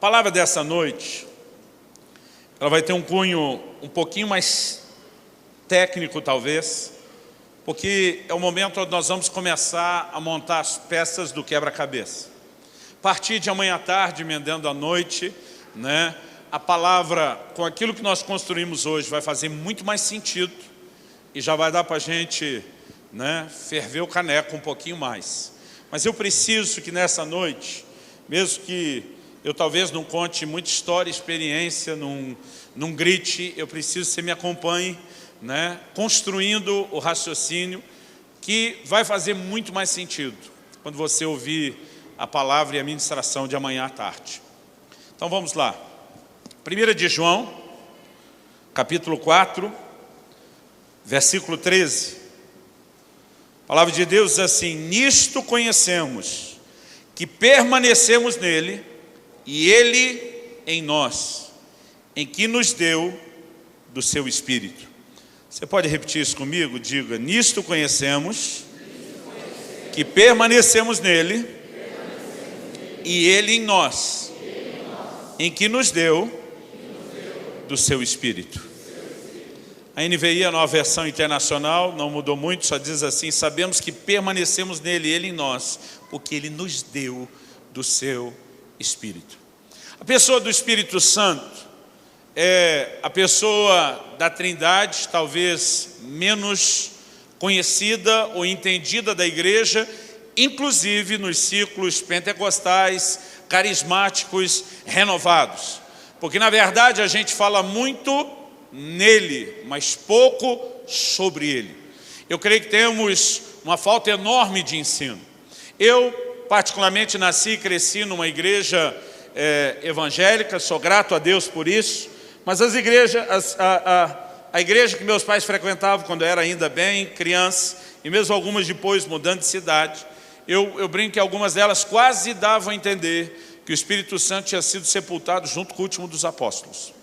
palavra dessa noite, ela vai ter um cunho um pouquinho mais técnico talvez, porque é o momento onde nós vamos começar a montar as peças do quebra-cabeça. A partir de amanhã à tarde, emendando à noite, a palavra, com aquilo que nós construímos hoje, vai fazer muito mais sentido e já vai dar para a gente ferver o caneco um pouquinho mais. Mas eu preciso que nessa noite, mesmo que eu talvez não conte muita história, experiência, não grite, eu preciso que você me acompanhe, construindo o raciocínio, que vai fazer muito mais sentido quando você ouvir a palavra e a ministração de amanhã à tarde. Então vamos lá. 1 de João, capítulo 4, versículo 13. A palavra de Deus diz assim: nisto conhecemos que permanecemos nele e ele em nós, em que nos deu do seu Espírito. Você pode repetir isso comigo? Diga: nisto conhecemos que permanecemos nele e ele em nós, em que nos deu do seu Espírito. A NVI, a Nova Versão Internacional, não mudou muito, só diz assim: sabemos que permanecemos nele e ele em nós, porque ele nos deu do seu Espírito. A pessoa do Espírito Santo é a pessoa da Trindade, talvez menos conhecida ou entendida da igreja, inclusive nos ciclos pentecostais, carismáticos, renovados. Porque na verdade a gente fala muito nele, mas pouco sobre ele. Eu creio que temos uma falta enorme de ensino. Eu particularmente nasci e cresci numa igreja evangélica, sou grato a Deus por isso, mas a igreja que meus pais frequentavam quando eu era ainda bem criança, e mesmo algumas depois mudando de cidade, eu brinco que algumas delas quase davam a entender que o Espírito Santo tinha sido sepultado junto com o último dos apóstolos.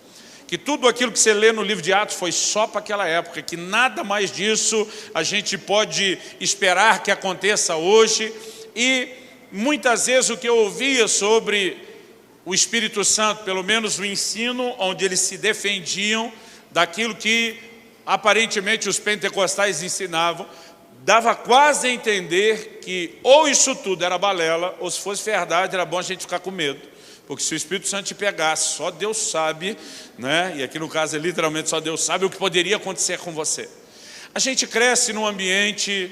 Que tudo aquilo que você lê no livro de Atos foi só para aquela época, que nada mais disso a gente pode esperar que aconteça hoje. E muitas vezes o que eu ouvia sobre o Espírito Santo, pelo menos o ensino onde eles se defendiam daquilo que aparentemente os pentecostais ensinavam, dava quase a entender que ou isso tudo era balela, ou se fosse verdade era bom a gente ficar com medo. Porque se o Espírito Santo te pegasse, só Deus sabe, e aqui no caso é literalmente só Deus sabe o que poderia acontecer com você. A gente cresce num ambiente,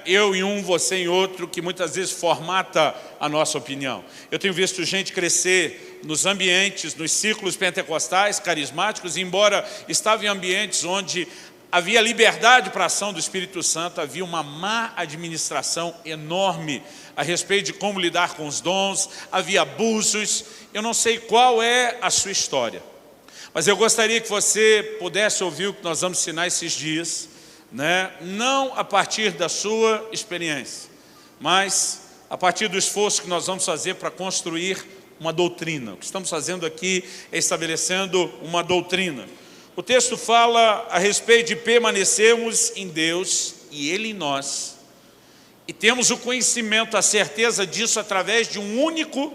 eu em um, você em outro, que muitas vezes formata a nossa opinião. Eu tenho visto gente crescer nos ambientes, nos ciclos pentecostais, carismáticos, embora estava em ambientes onde havia liberdade para a ação do Espírito Santo, havia uma má administração enorme a respeito de como lidar com os dons, havia abusos. Eu não sei qual é a sua história, mas eu gostaria que você pudesse ouvir o que nós vamos ensinar esses dias, não a partir da sua experiência, mas a partir do esforço que nós vamos fazer para construir uma doutrina. O que estamos fazendo aqui é estabelecendo uma doutrina. O texto fala a respeito de permanecermos em Deus e Ele em nós. E temos o conhecimento, a certeza disso através de um único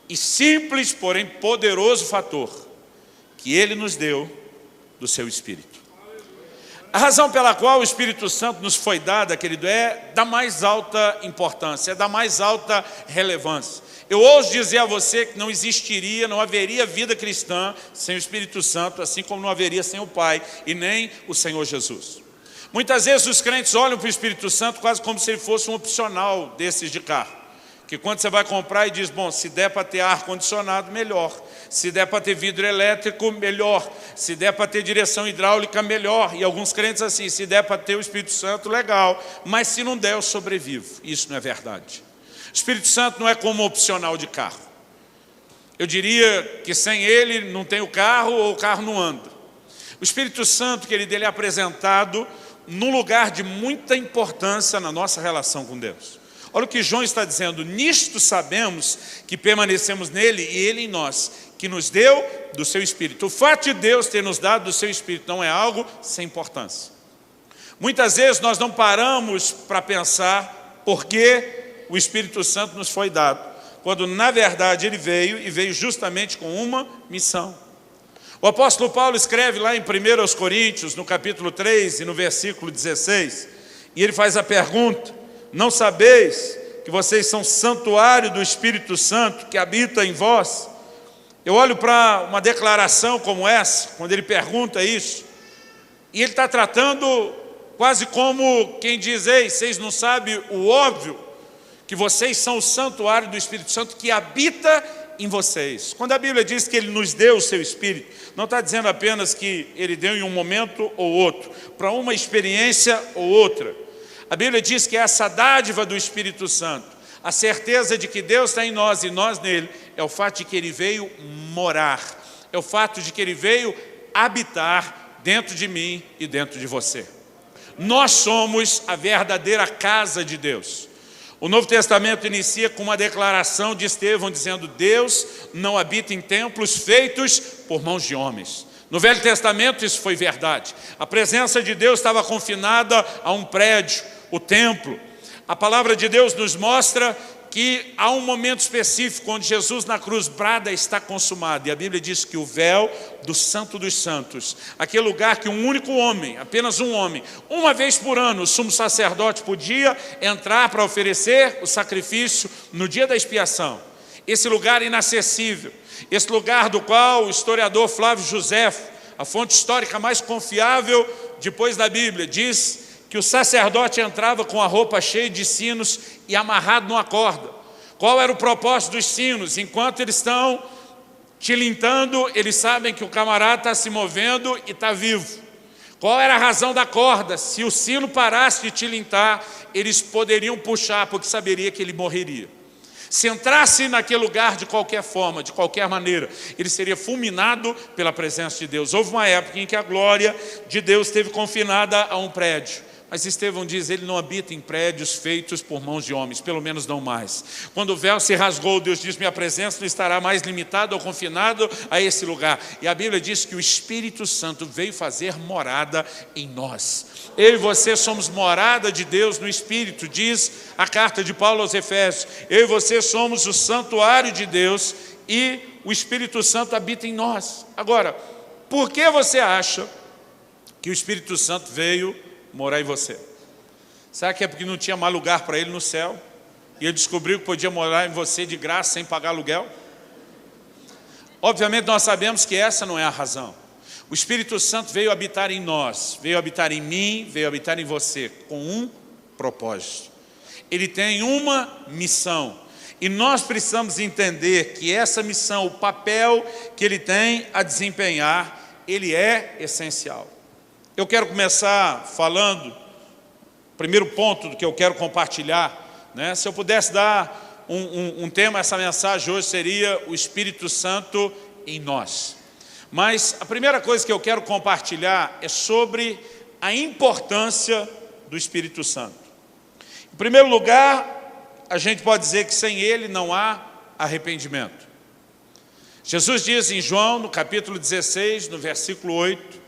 e simples, porém poderoso fator, que Ele nos deu do seu Espírito. A razão pela qual o Espírito Santo nos foi dada, querido, é da mais alta importância, é da mais alta relevância. Eu ouso dizer a você que não existiria, não haveria vida cristã sem o Espírito Santo, assim como não haveria sem o Pai e nem o Senhor Jesus. Muitas vezes os crentes olham para o Espírito Santo quase como se ele fosse um opcional desses de carro. Que quando você vai comprar e diz, bom, se der para ter ar-condicionado, melhor. Se der para ter vidro elétrico, melhor. Se der para ter direção hidráulica, melhor. E alguns crentes assim, se der para ter o Espírito Santo, legal. Mas se não der, eu sobrevivo. Isso não é verdade. O Espírito Santo não é como opcional de carro. Eu diria que sem ele não tem o carro ou o carro não anda. O Espírito Santo, querido, ele é apresentado num lugar de muita importância na nossa relação com Deus. Olha o que João está dizendo: nisto sabemos que permanecemos nele e ele em nós, que nos deu do seu Espírito. O fato de Deus ter nos dado do seu Espírito não é algo sem importância. Muitas vezes nós não paramos para pensar por que o Espírito Santo nos foi dado. quando na verdade ele veio e veio justamente com uma missão. O apóstolo Paulo escreve lá em 1 Coríntios, no capítulo 3 e no versículo 16, e ele faz a pergunta: não sabeis que vocês são santuário do Espírito Santo que habita em vós? Eu olho para uma declaração como essa, quando ele pergunta isso, e ele está tratando quase como quem diz: ei, vocês não sabem o óbvio, que vocês são o santuário do Espírito Santo que habita em vocês. Quando a Bíblia diz que ele nos deu o seu Espírito, não está dizendo apenas que ele deu em um momento ou outro, para uma experiência ou outra. A Bíblia diz que essa dádiva do Espírito Santo, a certeza de que Deus está em nós e nós nele, é o fato de que ele veio morar, é o fato de que ele veio habitar dentro de mim e dentro de você. Nós somos a verdadeira casa de Deus. O Novo Testamento inicia com uma declaração de Estevão dizendo: Deus não habita em templos feitos por mãos de homens. No Velho Testamento isso foi verdade. A presença de Deus estava confinada a um prédio, o templo. A palavra de Deus nos mostra que há um momento específico onde Jesus na cruz brada: está consumado. E a Bíblia diz que o véu do Santo dos Santos, aquele lugar que um único homem, apenas um homem, uma vez por ano, o sumo sacerdote podia entrar para oferecer o sacrifício no dia da expiação. Esse lugar inacessível, esse lugar do qual o historiador Flávio Joséfo, a fonte histórica mais confiável depois da Bíblia, diz que o sacerdote entrava com a roupa cheia de sinos e amarrado numa corda. Qual era o propósito dos sinos? Enquanto eles estão tilintando, eles sabem que o camarada está se movendo e está vivo. Qual era a razão da corda? Se o sino parasse de tilintar, eles poderiam puxar, porque saberia que ele morreria. Se entrasse naquele lugar de qualquer forma, de qualquer maneira, ele seria fulminado pela presença de Deus. Houve uma época em que a glória de Deus esteve confinada a um prédio. Mas Estevão diz: ele não habita em prédios feitos por mãos de homens, pelo menos não mais. Quando o véu se rasgou, Deus diz: minha presença não estará mais limitada ou confinada a esse lugar. E a Bíblia diz que o Espírito Santo veio fazer morada em nós. Eu e você somos morada de Deus no Espírito, diz a carta de Paulo aos Efésios. Eu e você somos o santuário de Deus e o Espírito Santo habita em nós. Agora, por que você acha que o Espírito Santo veio morar em você? Será que é porque não tinha mais lugar para ele no céu? E ele descobriu que podia morar em você de graça, sem pagar aluguel? Obviamente nós sabemos que essa não é a razão. O Espírito Santo veio habitar em nós, veio habitar em mim, veio habitar em você, com um propósito. Ele tem uma missão. E nós precisamos entender que essa missão, o papel que ele tem a desempenhar, ele é essencial. Eu quero começar falando, primeiro ponto do que eu quero compartilhar, né? Se eu pudesse dar um tema a essa mensagem hoje, seria o Espírito Santo em nós. Mas a primeira coisa que eu quero compartilhar é sobre a importância do Espírito Santo. Em primeiro lugar, a gente pode dizer que sem ele não há arrependimento. Jesus diz em João, no capítulo 16, no versículo 8,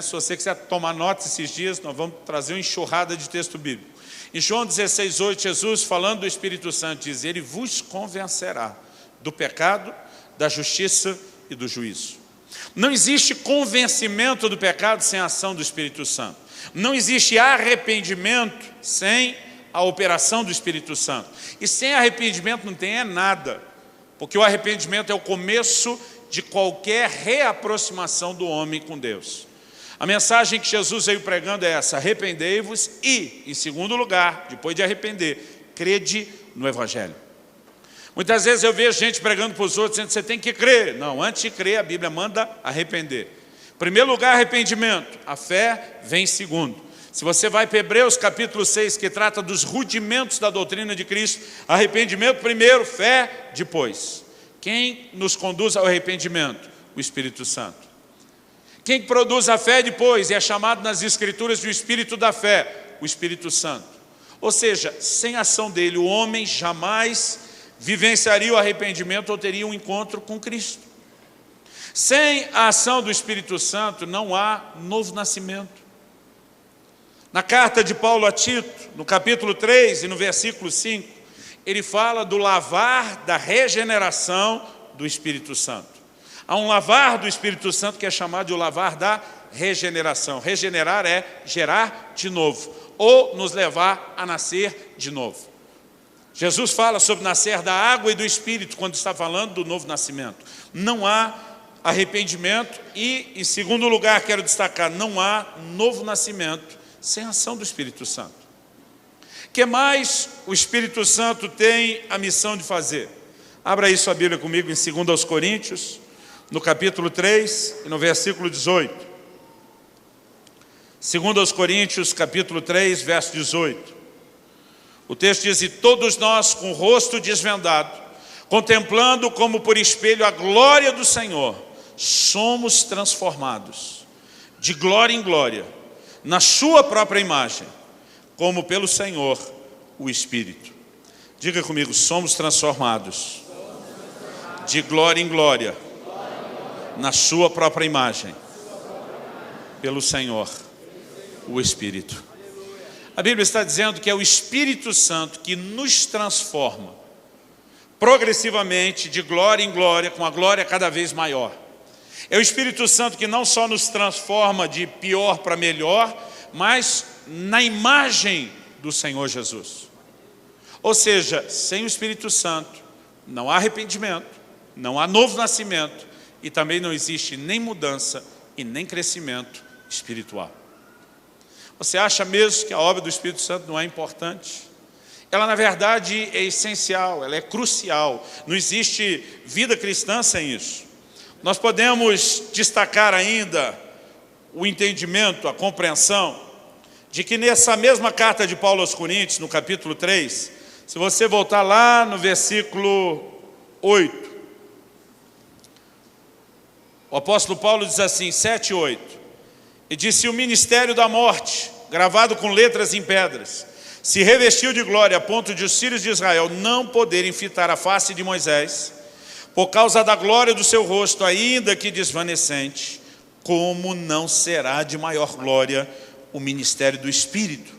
se você quiser tomar nota esses dias, nós vamos trazer uma enxurrada de texto bíblico. Em João 16, 8, Jesus, falando do Espírito Santo, diz: ele vos convencerá do pecado, da justiça e do juízo. Não existe convencimento do pecado sem a ação do Espírito Santo. Não existe arrependimento sem a operação do Espírito Santo. E sem arrependimento não tem nada, porque o arrependimento é o começo de qualquer reaproximação do homem com Deus. A mensagem que Jesus veio pregando é essa: arrependei-vos e, em segundo lugar, depois de arrepender, crede no Evangelho. Muitas vezes eu vejo gente pregando para os outros, dizendo: você tem que crer. Não, antes de crer, a Bíblia manda arrepender. Em primeiro lugar, arrependimento. A fé vem em segundo. Se você vai para Hebreus capítulo 6, que trata dos rudimentos da doutrina de Cristo, arrependimento primeiro, fé depois. Quem nos conduz ao arrependimento? O Espírito Santo. Quem produz a fé depois e é chamado nas Escrituras de o Espírito da fé? O Espírito Santo. Ou seja, sem a ação dele, o homem jamais vivenciaria o arrependimento ou teria um encontro com Cristo. Sem a ação do Espírito Santo não há novo nascimento. Na carta de Paulo a Tito, no capítulo 3 e no versículo 5, ele fala do lavar da regeneração do Espírito Santo. Há um lavar do Espírito Santo que é chamado de o lavar da regeneração. Regenerar é gerar de novo, ou nos levar a nascer de novo. Jesus fala sobre nascer da água e do Espírito quando está falando do novo nascimento. Não há arrependimento e, em segundo lugar, quero destacar, não há novo nascimento sem a ação do Espírito Santo. O que mais o Espírito Santo tem a missão de fazer? Abra aí sua Bíblia comigo em 2 Coríntios, no capítulo 3 e no versículo 18. 2 Coríntios, capítulo 3, verso 18. O texto diz: e todos nós, com o rosto desvendado, contemplando como por espelho a glória do Senhor, somos transformados, de glória em glória, na sua própria imagem, como pelo Senhor, o Espírito. Diga comigo: somos transformados, de glória em glória, na sua própria imagem, pelo Senhor, o Espírito. A Bíblia está dizendo que é o Espírito Santo que nos transforma progressivamente de glória em glória, com a glória cada vez maior. É o Espírito Santo que não só nos transforma de pior para melhor, mas na imagem do Senhor Jesus. Ou seja, sem o Espírito Santo não há arrependimento, não há novo nascimento e também não existe nem mudança e nem crescimento espiritual. Você acha mesmo que a obra do Espírito Santo não é importante? Ela, na verdade, é essencial, ela é crucial. Não existe vida cristã sem isso. Nós podemos destacar ainda o entendimento, a compreensão, de que nessa mesma carta de Paulo aos Coríntios, no capítulo 3, se você voltar lá no versículo 8, o apóstolo Paulo diz assim, 7 e 8, e disse: o ministério da morte, gravado com letras em pedras, se revestiu de glória a ponto de os filhos de Israel não poderem fitar a face de Moisés, por causa da glória do seu rosto, ainda que desvanecente, como não será de maior glória o ministério do Espírito?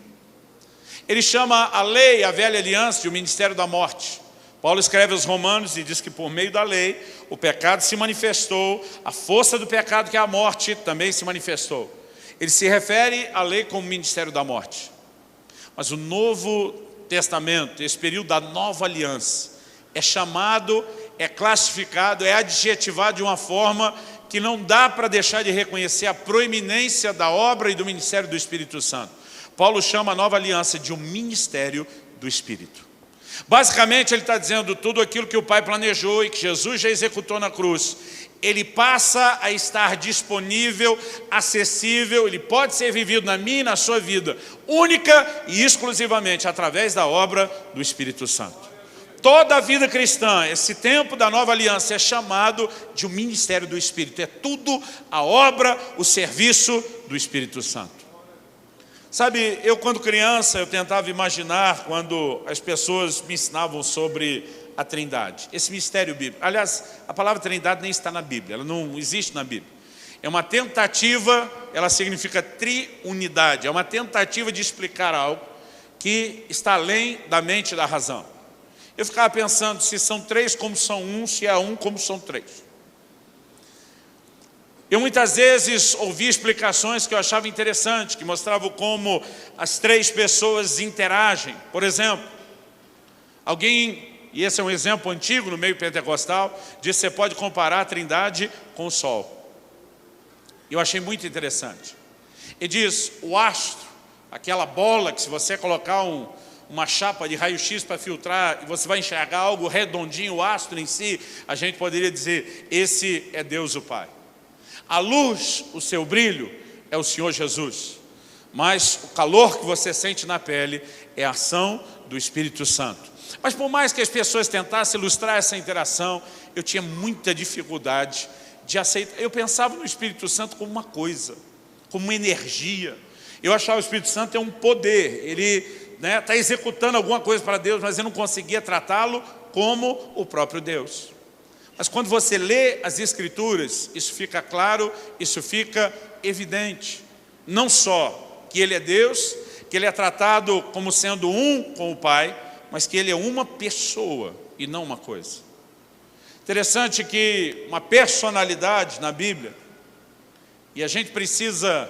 Ele chama a lei, a velha aliança, de o ministério da morte. Paulo escreve aos Romanos e diz que por meio da lei o pecado se manifestou, a força do pecado, que é a morte, também se manifestou. Ele se refere à lei como ministério da morte. Mas o Novo Testamento, esse período da nova aliança, é chamado, é classificado, é adjetivado de uma forma que não dá para deixar de reconhecer a proeminência da obra e do ministério do Espírito Santo. Paulo chama a nova aliança de um ministério do Espírito. Basicamente ele está dizendo tudo aquilo que o Pai planejou e que Jesus já executou na cruz. Ele passa a estar disponível, acessível, ele pode ser vivido na minha e na sua vida, única e exclusivamente através da obra do Espírito Santo. Toda a vida cristã, esse tempo da nova aliança é chamado de um ministério do Espírito. É tudo a obra, o serviço do Espírito Santo. Sabe, eu quando criança, eu tentava imaginar quando as pessoas me ensinavam sobre a Trindade, esse mistério bíblico. Aliás, a palavra Trindade nem está na Bíblia, ela não existe na Bíblia. É uma tentativa, ela significa triunidade, é uma tentativa de explicar algo que está além da mente e da razão. Eu ficava pensando, se são três como são um, se é um como são três. Eu muitas vezes ouvi explicações que eu achava interessante, que mostravam como as três pessoas interagem. Por exemplo, alguém, e esse é um exemplo antigo no meio pentecostal, diz que você pode comparar a Trindade com o Sol. Eu achei muito interessante. Ele diz, o astro, aquela bola que se você colocar uma chapa de raio-x para filtrar e você vai enxergar algo redondinho, o astro em si, a gente poderia dizer, esse é Deus o Pai. A luz, o seu brilho, é o Senhor Jesus. Mas o calor que você sente na pele é a ação do Espírito Santo. Mas por mais que as pessoas tentassem ilustrar essa interação, eu tinha muita dificuldade de aceitar. Eu pensava no Espírito Santo como uma coisa, como uma energia. Eu achava o Espírito Santo é um poder. Ele está executando alguma coisa para Deus, mas eu não conseguia tratá-lo como o próprio Deus. Mas quando você lê as Escrituras, isso fica claro, isso fica evidente. Não só que Ele é Deus, que Ele é tratado como sendo um com o Pai, mas que ele é uma pessoa e não uma coisa. Interessante que uma personalidade na Bíblia, e a gente precisa,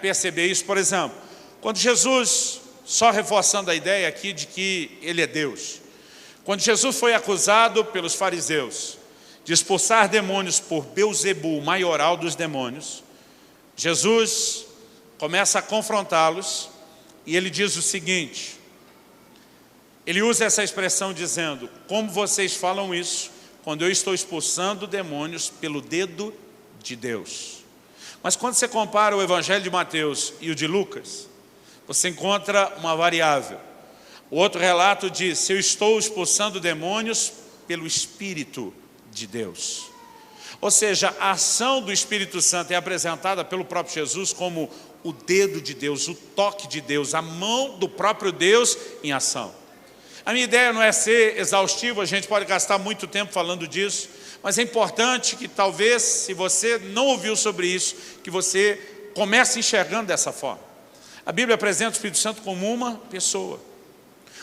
perceber isso, por exemplo, quando Jesus, só reforçando a ideia aqui de que ele é Deus, quando Jesus foi acusado pelos fariseus de expulsar demônios por Belzebu, o maioral dos demônios, Jesus começa a confrontá-los e ele diz o seguinte, ele usa essa expressão dizendo, como vocês falam isso quando eu estou expulsando demônios pelo dedo de Deus? Mas quando você compara o Evangelho de Mateus e o de Lucas, você encontra uma variável. O outro relato diz, eu estou expulsando demônios pelo Espírito de Deus. Ou seja, a ação do Espírito Santo é apresentada pelo próprio Jesus como o dedo de Deus, o toque de Deus, a mão do próprio Deus em ação. A minha ideia não é ser exaustivo, a gente pode gastar muito tempo falando disso, mas é importante que talvez, se você não ouviu sobre isso, que você comece enxergando dessa forma. A Bíblia apresenta o Espírito Santo como uma pessoa.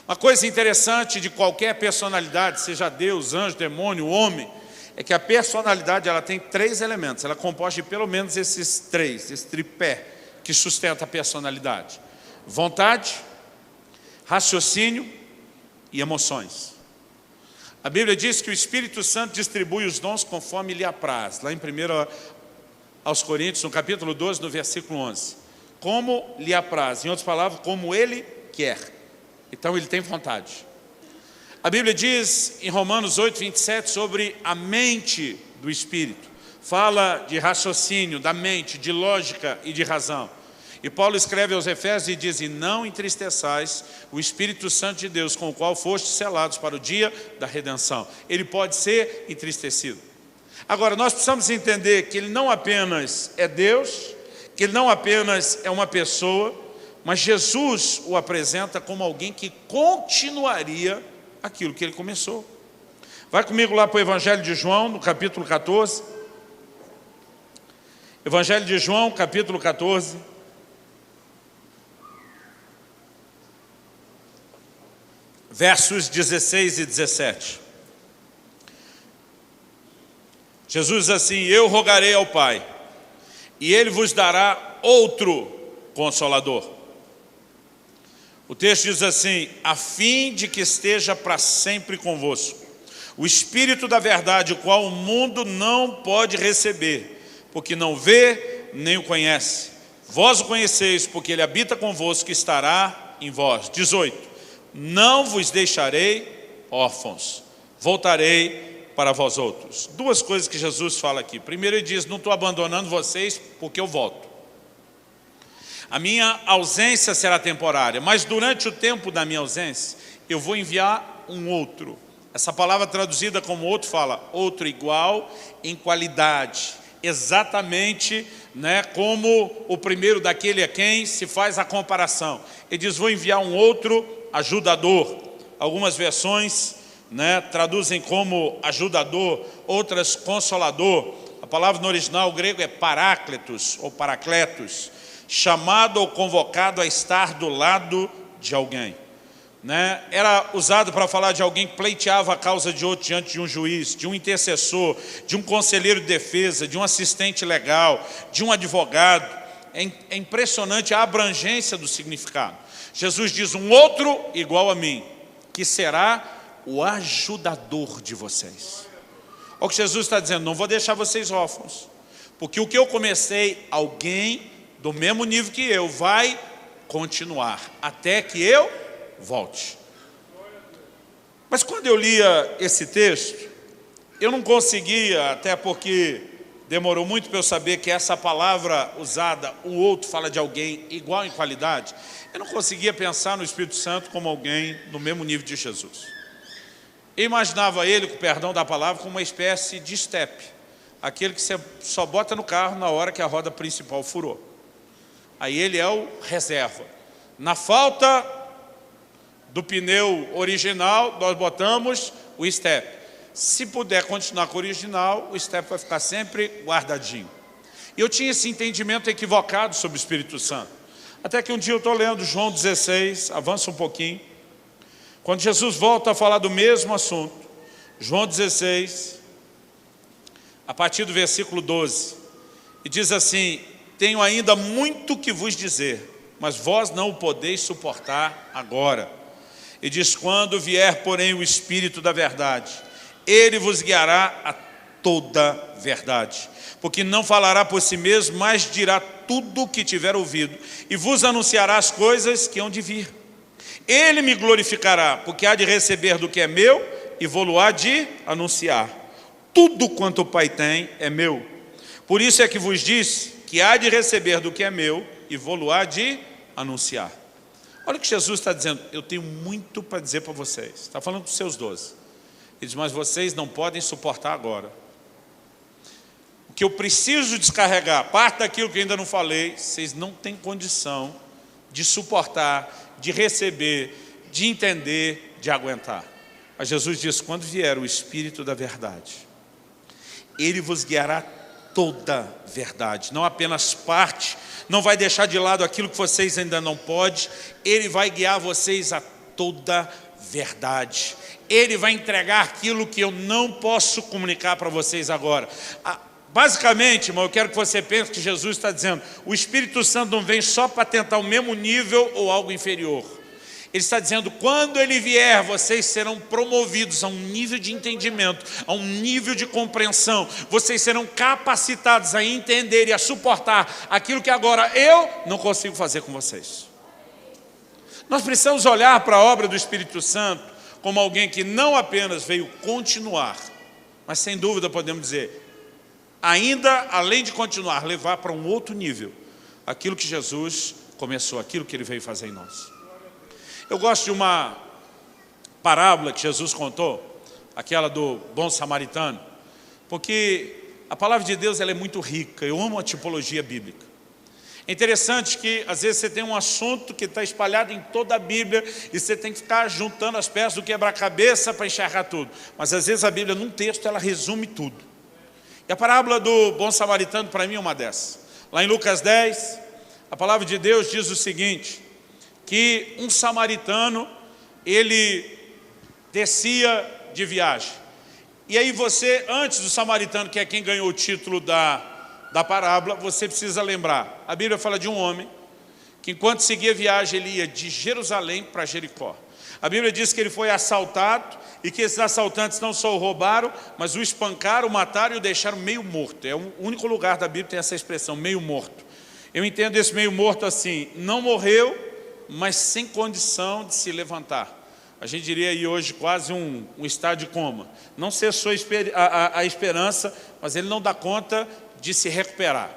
Uma coisa interessante de qualquer personalidade, seja Deus, anjo, demônio, homem, é que a personalidade ela tem 3 elementos, ela é composta de pelo menos esses 3, esse tripé que sustenta a personalidade. Vontade, raciocínio e emoções. A Bíblia diz que o Espírito Santo distribui os dons conforme lhe apraz. Lá em 1 aos Coríntios, no capítulo 12, no versículo 11. Como lhe apraz, em outras palavras, como ele quer. Então ele tem vontade. A Bíblia diz em Romanos 8, 27 sobre a mente do Espírito. Fala de raciocínio, da mente, de lógica e de razão. E Paulo escreve aos Efésios e diz, e não entristeçais o Espírito Santo de Deus, com o qual fostes selados para o dia da redenção. Ele pode ser entristecido. Agora, nós precisamos entender que ele não apenas é Deus, que ele não apenas é uma pessoa, mas Jesus o apresenta como alguém que continuaria aquilo que ele começou. Vai comigo lá para o Evangelho de João, no capítulo 14. Evangelho de João, capítulo 14. Versos 16 e 17. Jesus diz assim, eu rogarei ao Pai, e Ele vos dará outro Consolador. O texto diz assim, a fim de que esteja para sempre convosco, o Espírito da verdade, o qual o mundo não pode receber, porque não vê nem o conhece. Vós o conheceis, porque Ele habita convosco e estará em vós. 18, não vos deixarei órfãos, voltarei para vós outros. 2 coisas que Jesus fala aqui. Primeiro ele diz, não estou abandonando vocês porque eu volto. A minha ausência será temporária, mas durante o tempo da minha ausência, eu vou enviar um outro. Essa palavra traduzida como outro fala, outro igual em qualidade. Exatamente como o primeiro daquele a quem se faz a comparação. Ele diz, vou enviar um outro ajudador. Algumas versões traduzem como ajudador, outras consolador. A palavra no original grego é parácletos ou paracletos, chamado ou convocado a estar do lado de alguém. Era usado para falar de alguém que pleiteava a causa de outro diante de um juiz, de um intercessor, de um conselheiro de defesa, de um assistente legal, de um advogado. É impressionante a abrangência do significado. Jesus diz, um outro igual a mim, que será o ajudador de vocês. Olha o que Jesus está dizendo, não vou deixar vocês órfãos, porque o que eu comecei, alguém do mesmo nível que eu vai continuar, até que eu volte. Mas quando eu lia esse texto, eu não conseguia, até porque demorou muito para eu saber que essa palavra usada, o outro fala de alguém igual em qualidade, eu não conseguia pensar no Espírito Santo como alguém no mesmo nível de Jesus. Eu imaginava ele, com o perdão da palavra, como uma espécie de estepe, aquele que você só bota no carro na hora que a roda principal furou. Aí ele é o reserva. Na falta do pneu original, nós botamos o step. Se puder continuar com o original, o step vai ficar sempre guardadinho. E eu tinha esse entendimento equivocado sobre o Espírito Santo. Até que um dia eu estou lendo João 16, avança um pouquinho. Quando Jesus volta a falar do mesmo assunto, João 16, a partir do versículo 12, e diz assim: tenho ainda muito que vos dizer, mas vós não o podeis suportar agora. E diz: quando vier, porém, o Espírito da verdade, ele vos guiará a toda verdade, porque não falará por si mesmo, mas dirá tudo o que tiver ouvido, e vos anunciará as coisas que hão de vir. Ele me glorificará, porque há de receber do que é meu, e vou-lo-á de anunciar. Tudo quanto o Pai tem é meu. Por isso é que vos disse que há de receber do que é meu, e vou-lo-á de anunciar. Olha o que Jesus está dizendo: eu tenho muito para dizer para vocês. Está falando com os seus 12. Ele diz: mas vocês não podem suportar agora. O que eu preciso descarregar, parte daquilo que eu ainda não falei, vocês não têm condição de suportar, de receber, de entender, de aguentar. Mas Jesus diz: quando vier o Espírito da verdade, ele vos guiará toda verdade, não apenas parte, não vai deixar de lado aquilo que vocês ainda não podem, ele vai guiar vocês a toda verdade. Ele vai entregar aquilo que eu não posso comunicar para vocês agora. Basicamente, irmão, eu quero que você pense que Jesus está dizendo: o Espírito Santo não vem só para tentar o mesmo nível ou algo inferior. Ele está dizendo: quando ele vier, vocês serão promovidos a um nível de entendimento, a um nível de compreensão. Vocês serão capacitados a entender e a suportar aquilo que agora eu não consigo fazer com vocês. Nós precisamos olhar para a obra do Espírito Santo como alguém que não apenas veio continuar, mas sem dúvida podemos dizer, ainda além de continuar, levar para um outro nível aquilo que Jesus começou, aquilo que ele veio fazer em nós. Eu gosto de uma parábola que Jesus contou, aquela do bom samaritano, porque a palavra de Deus ela é muito rica. Eu amo a tipologia bíblica. É interessante que às vezes você tem um assunto que está espalhado em toda a Bíblia e você tem que ficar juntando as peças do quebra-cabeça para enxergar tudo. Mas às vezes a Bíblia, num texto, ela resume tudo. E a parábola do bom samaritano, para mim, é uma dessas. Lá em Lucas 10, a palavra de Deus diz o seguinte: que um samaritano, ele descia de viagem. E aí você, antes do samaritano, que é quem ganhou o título da parábola, você precisa lembrar. A Bíblia fala de um homem que, enquanto seguia a viagem, ele ia de Jerusalém para Jericó. A Bíblia diz que ele foi assaltado e que esses assaltantes não só o roubaram, mas o espancaram, o mataram e o deixaram meio morto. É o único lugar da Bíblia que tem essa expressão, meio morto. Eu entendo esse meio morto assim: não morreu, mas sem condição de se levantar. A gente diria aí hoje quase um estado de coma. Não cessou a esperança, mas ele não dá conta de se recuperar.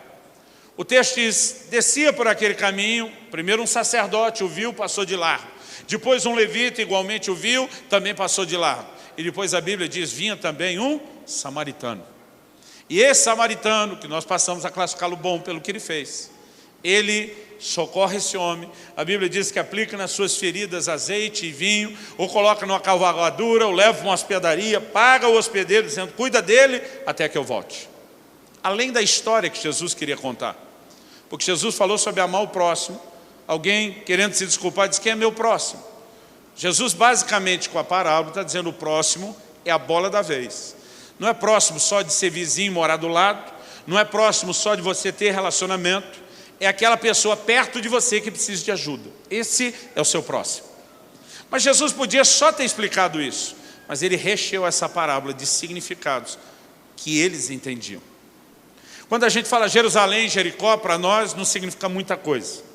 O texto diz: descia por aquele caminho, primeiro um sacerdote o viu, passou de largo. Depois um levita igualmente o viu, também passou de largo. E depois a Bíblia diz: vinha também um samaritano. E esse samaritano, que nós passamos a classificá-lo bom pelo que ele fez, ele socorre esse homem. A Bíblia diz que aplica nas suas feridas azeite e vinho, ou coloca numa cavalgadura, ou leva para uma hospedaria, paga o hospedeiro dizendo: cuida dele até que eu volte. Além da história que Jesus queria contar, porque Jesus falou sobre amar o próximo. Alguém querendo se desculpar diz: quem é meu próximo? Jesus basicamente com a parábola está dizendo: o próximo é a bola da vez. Não é próximo só de ser vizinho, morar do lado, não é próximo só de você ter relacionamento, é aquela pessoa perto de você que precisa de ajuda. Esse é o seu próximo. Mas Jesus podia só ter explicado isso, mas ele recheou essa parábola de significados que eles entendiam. Quando a gente fala Jerusalém, Jericó, para nós não significa muita coisa.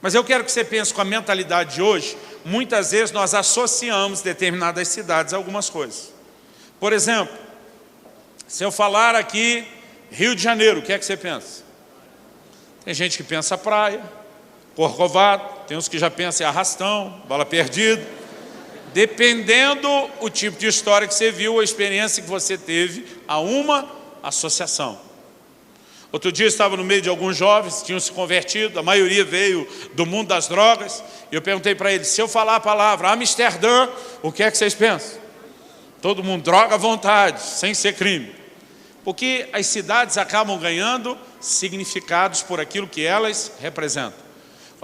Mas eu quero que você pense com a mentalidade de hoje. Muitas vezes nós associamos determinadas cidades a algumas coisas. Por exemplo, se eu falar aqui Rio de Janeiro, o que é que você pensa? Tem gente que pensa praia, Corcovado, tem uns que já pensam em Arrastão, Bala Perdida. Dependendo o tipo de história que você viu, a experiência que você teve, a uma associação. Outro dia eu estava no meio de alguns jovens que tinham se convertido, a maioria veio do mundo das drogas, e eu perguntei para eles: se eu falar a palavra Amsterdã, o que é que vocês pensam? Todo mundo: droga à vontade, sem ser crime. Porque as cidades acabam ganhando significados por aquilo que elas representam.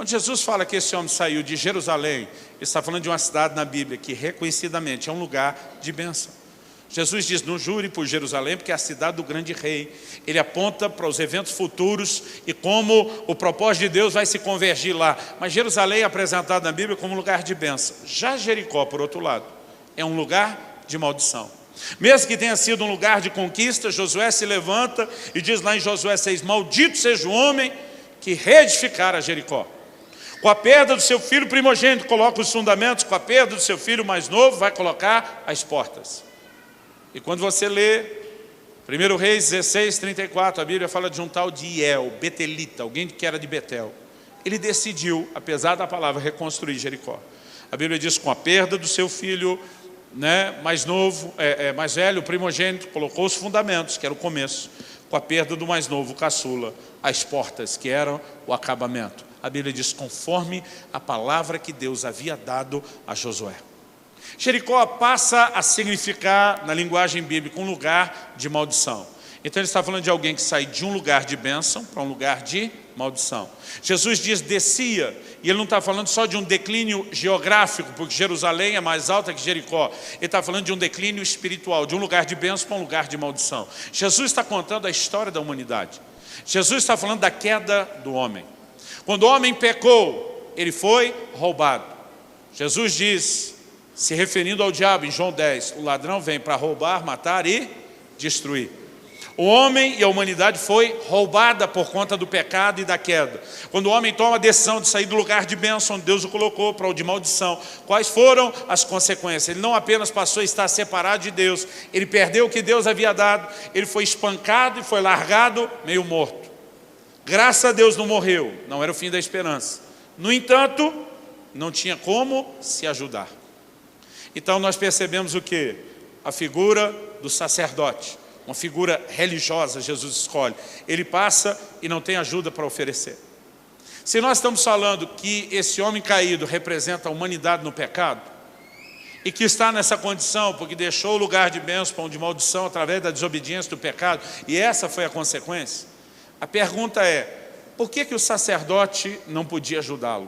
Quando Jesus fala que esse homem saiu de Jerusalém, ele está falando de uma cidade na Bíblia que reconhecidamente é um lugar de bênção. Jesus diz, não jure por Jerusalém, porque é a cidade do grande rei. Ele aponta para os eventos futuros e como o propósito de Deus vai se convergir lá. Mas Jerusalém é apresentado na Bíblia como um lugar de bênção. Já Jericó, por outro lado, é um lugar de maldição. Mesmo que tenha sido um lugar de conquista, Josué se levanta e diz lá em Josué 6, maldito seja o homem que reedificara Jericó. Com a perda do seu filho primogênito, coloca os fundamentos, com a perda do seu filho mais novo, vai colocar as portas. E quando você lê 1 Reis 16, 34, a Bíblia fala de um tal de Iel, betelita, alguém que era de Betel. Ele decidiu, apesar da palavra, reconstruir Jericó. A Bíblia diz, com a perda do seu filho mais novo, mais velho, o primogênito, colocou os fundamentos, que era o começo. Com a perda do mais novo, o caçula, as portas, que eram o acabamento. A Bíblia diz, conforme a palavra que Deus havia dado a Josué. Jericó passa a significar, na linguagem bíblica, um lugar de maldição. Então ele está falando de alguém que sai de um lugar de bênção para um lugar de maldição. Jesus diz descia, e ele não está falando só de um declínio geográfico, porque Jerusalém é mais alta que Jericó. Ele está falando de um declínio espiritual, de um lugar de bênção para um lugar de maldição. Jesus está contando a história da humanidade. Jesus está falando da queda do homem. Quando o homem pecou, ele foi roubado. Jesus diz, se referindo ao diabo em João 10, o ladrão vem para roubar, matar e destruir. O homem e a humanidade foi roubada por conta do pecado e da queda. Quando o homem toma a decisão de sair do lugar de bênção onde Deus o colocou para o de maldição, quais foram as consequências? Ele não apenas passou a estar separado de Deus, ele perdeu o que Deus havia dado, ele foi espancado e foi largado meio morto. Graças a Deus não morreu, não era o fim da esperança. No entanto, não tinha como se ajudar. Então nós percebemos o quê? A figura do sacerdote. Uma figura religiosa, Jesus escolhe. Ele passa e não tem ajuda para oferecer. Se nós estamos falando que esse homem caído representa a humanidade no pecado, e que está nessa condição porque deixou o lugar de bênção para um de maldição através da desobediência do pecado, e essa foi a consequência, a pergunta é, por que o sacerdote não podia ajudá-lo?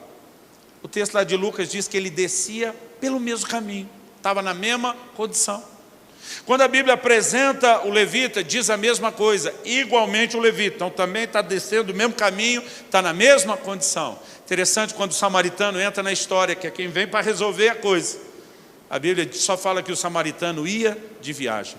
O texto lá de Lucas diz que ele descia pelo mesmo caminho, estava na mesma condição. Quando a Bíblia apresenta o levita, diz a mesma coisa, igualmente o levita, então também está descendo o mesmo caminho, está na mesma condição. Interessante quando o samaritano entra na história, que é quem vem para resolver a coisa. A Bíblia só fala que o samaritano ia de viagem.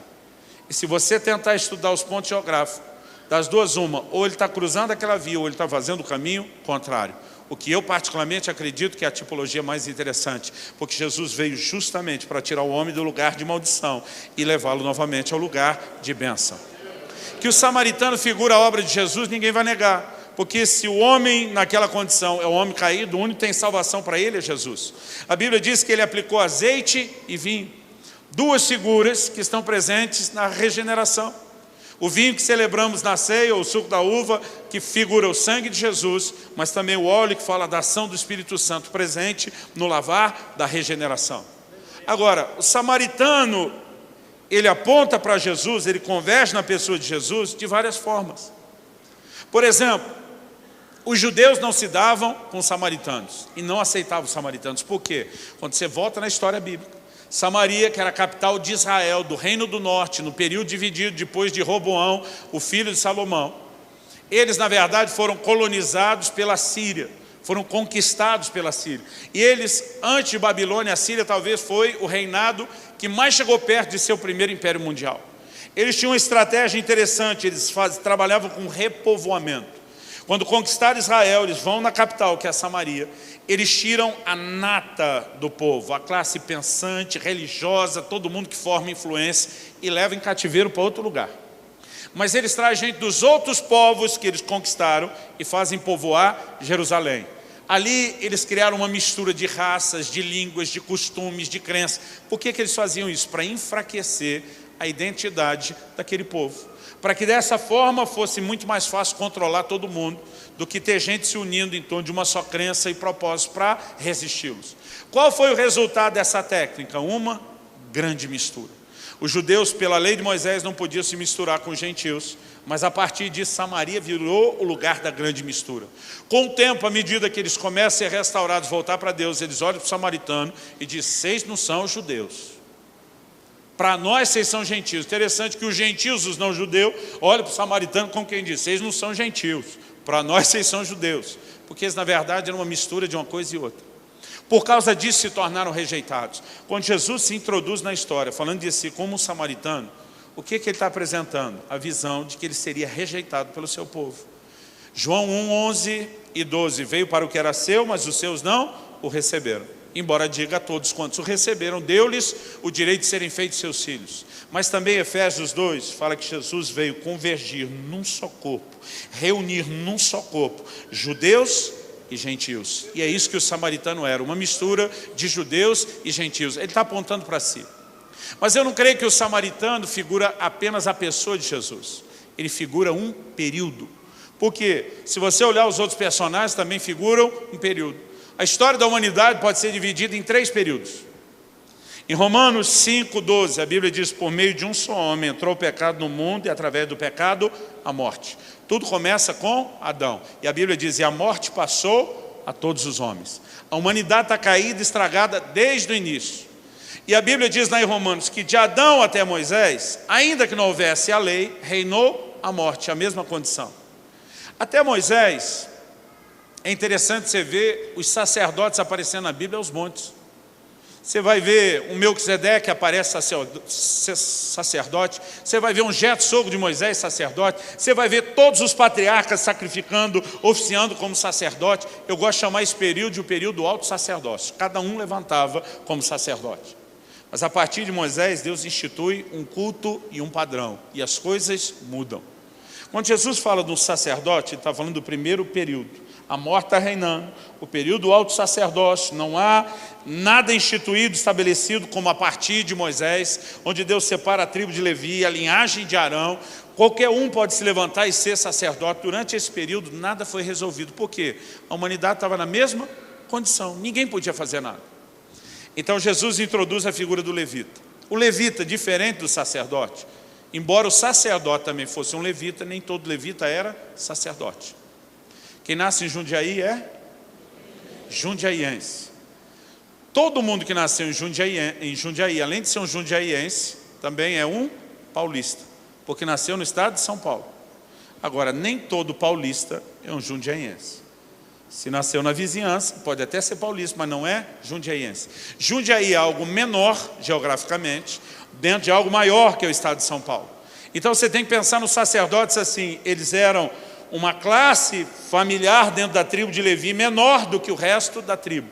E se você tentar estudar os pontos geográficos, das duas uma, ou ele está cruzando aquela via, ou ele está fazendo o caminho contrário. O que eu particularmente acredito que é a tipologia mais interessante, porque Jesus veio justamente para tirar o homem do lugar de maldição e levá-lo novamente ao lugar de bênção. Que o samaritano figura a obra de Jesus, ninguém vai negar, porque se o homem naquela condição é o homem caído, o único que tem salvação para ele é Jesus. A Bíblia diz que ele aplicou azeite e vinho, duas figuras que estão presentes na regeneração. O vinho que celebramos na ceia, ou o suco da uva, que figura o sangue de Jesus, mas também o óleo que fala da ação do Espírito Santo presente no lavar da regeneração. Agora, o samaritano, ele aponta para Jesus, ele converge na pessoa de Jesus de várias formas. Por exemplo, os judeus não se davam com os samaritanos e não aceitavam os samaritanos. Por quê? Quando você volta na história bíblica, Samaria, que era a capital de Israel, do Reino do Norte, no período dividido depois de Roboão, o filho de Salomão. Eles, na verdade, foram colonizados pela Síria, foram conquistados pela Síria. E eles, antes de Babilônia, a Síria talvez foi o reinado que mais chegou perto de ser o primeiro império mundial. Eles tinham uma estratégia interessante, eles trabalhavam com repovoamento. Quando conquistaram Israel, eles vão na capital, que é Samaria, eles tiram a nata do povo, a classe pensante, religiosa, todo mundo que forma influência, e levam em cativeiro para outro lugar. Mas eles trazem gente dos outros povos que eles conquistaram e fazem povoar Jerusalém. Ali eles criaram uma mistura de raças, de línguas, de costumes, de crenças. Por que eles faziam isso? Para enfraquecer a identidade daquele povo. Para que dessa forma fosse muito mais fácil controlar todo mundo do que ter gente se unindo em torno de uma só crença e propósito para resisti-los. Qual foi o resultado dessa técnica? Uma grande mistura. Os judeus, pela lei de Moisés, não podiam se misturar com os gentios, mas a partir disso, Samaria virou o lugar da grande mistura. Com o tempo, à medida que eles começam a ser restaurados, voltar para Deus, eles olham para o samaritano e dizem: vocês não são judeus. Para nós, vocês são gentios. Interessante que os gentios, os não-judeus, olham para o samaritano como quem diz: vocês não são gentios. Para nós, vocês são judeus. Porque eles, na verdade, eram uma mistura de uma coisa e outra. Por causa disso, se tornaram rejeitados. Quando Jesus se introduz na história, falando de si como um samaritano, o que ele está apresentando? A visão de que ele seria rejeitado pelo seu povo. João 1, 11 e 12, veio para o que era seu, mas os seus não o receberam. Embora diga a todos quantos o receberam, deu-lhes o direito de serem feitos seus filhos. Mas também Efésios 2 fala que Jesus veio convergir num só corpo, reunir num só corpo judeus e gentios. E é isso que o samaritano era, uma mistura de judeus e gentios. Ele está apontando para si. Mas eu não creio que o samaritano figura apenas a pessoa de Jesus. Ele figura um período. Porque se você olhar os outros personagens, também figuram um período. A história da humanidade pode ser dividida em 3 períodos. Em Romanos 5, 12, a Bíblia diz: por meio de um só homem entrou o pecado no mundo, e através do pecado a morte. Tudo começa com Adão. E a Bíblia diz: e a morte passou a todos os homens. A humanidade está caída, estragada desde o início. E a Bíblia diz lá em Romanos que de Adão até Moisés, ainda que não houvesse a lei, reinou a morte, a mesma condição. Até Moisés, é interessante você ver os sacerdotes aparecendo na Bíblia aos montes. Você vai ver o Melquisedeque aparece sacerdote. Você vai ver um Jetro, sogro de Moisés, sacerdote. Você vai ver todos os patriarcas sacrificando, oficiando como sacerdote. Eu gosto de chamar esse período de o período do alto sacerdócio. Cada um levantava como sacerdote. Mas a partir de Moisés, Deus institui um culto e um padrão. E as coisas mudam. Quando Jesus fala do sacerdote, ele está falando do primeiro período. A morte está reinando, o período do alto sacerdócio, não há nada instituído, estabelecido como a partir de Moisés, onde Deus separa a tribo de Levi, a linhagem de Arão. Qualquer um pode se levantar e ser sacerdote. Durante esse período nada foi resolvido. Por quê? A humanidade estava na mesma condição, ninguém podia fazer nada. Então Jesus introduz a figura do levita. O levita, diferente do sacerdote, embora o sacerdote também fosse um levita, nem todo levita era sacerdote. Quem nasce em Jundiaí é jundiaiense. Todo mundo que nasceu em Jundiaí, além de ser um jundiaiense, também é um paulista, porque nasceu no estado de São Paulo. Agora, nem todo paulista é um jundiaiense. Se nasceu na vizinhança, pode até ser paulista, mas não é jundiaiense. Jundiaí é algo menor, geograficamente, dentro de algo maior que é o estado de São Paulo. Então você tem que pensar nos sacerdotes assim, eles eram uma classe familiar dentro da tribo de Levi, menor do que o resto da tribo.